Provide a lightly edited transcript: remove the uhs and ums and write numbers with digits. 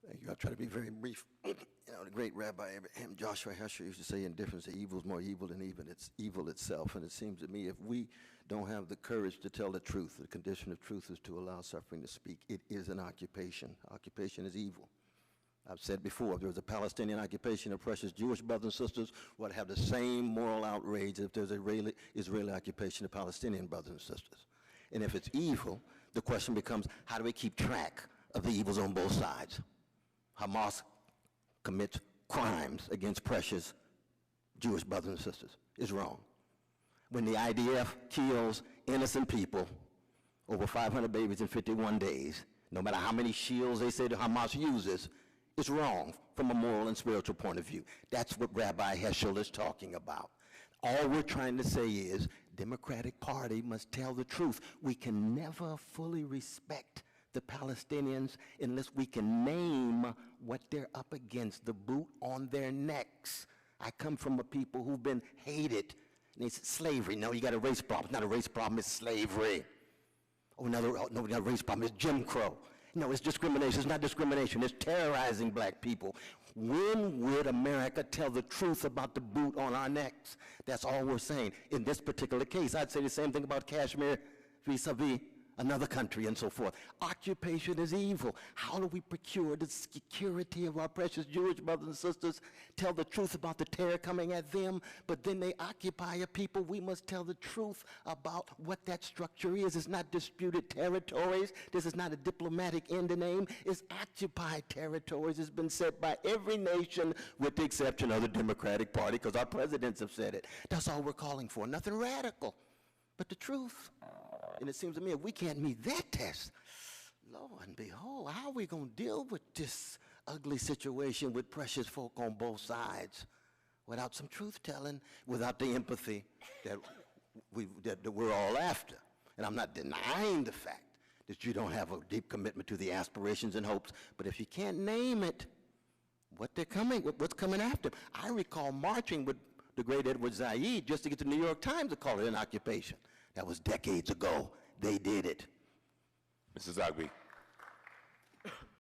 Thank you. I'll try to be very brief. You know, the great Rabbi Abraham Joshua Heschel used to say, indifference to evil is more evil than even it's evil itself. And it seems to me if we don't have the courage to tell the truth, the condition of truth is to allow suffering to speak. It is an occupation. Occupation is evil. I've said before, if there was a Palestinian occupation of precious Jewish brothers and sisters, would have the same moral outrage if there's an Israeli occupation of Palestinian brothers and sisters. And if it's evil, the question becomes, how do we keep track of the evils on both sides? Hamas commits crimes against precious Jewish brothers and sisters. It's wrong. When the IDF kills innocent people, over 500 babies in 51 days, no matter how many shields they say that Hamas uses, it's wrong from a moral and spiritual point of view. That's what Rabbi Heschel is talking about. All we're trying to say is, Democratic Party must tell the truth. We can never fully respect the Palestinians unless we can name what they're up against, the boot on their necks. I come from a people who've been hated. And they said, slavery. No, you got a race problem. It's not a race problem, it's slavery. Oh, no, we got a race problem, it's Jim Crow. No, it's discrimination. It's not discrimination. It's terrorizing black people. When would America tell the truth about the boot on our necks? That's all we're saying. In this particular case, I'd say the same thing about Kashmir vis-a-vis another country and so forth. Occupation is evil. How do we procure the security of our precious Jewish brothers and sisters, tell the truth about the terror coming at them, but then they occupy a people? We must tell the truth about what that structure is. It's not disputed territories. This is not a diplomatic end name. It's occupied territories. It's been said by every nation with the exception of the Democratic Party, because our presidents have said it. That's all we're calling for. Nothing radical, but the truth. And it seems to me if we can't meet that test, lo and behold, how are we going to deal with this ugly situation with precious folk on both sides without some truth-telling, without the empathy that we're all after? And I'm not denying the fact that you don't have a deep commitment to the aspirations and hopes, but if you can't name it, what's coming after? I recall marching with the great Edward Said just to get the New York Times to call it an occupation. That was decades ago. They did it. Mrs. Zogby.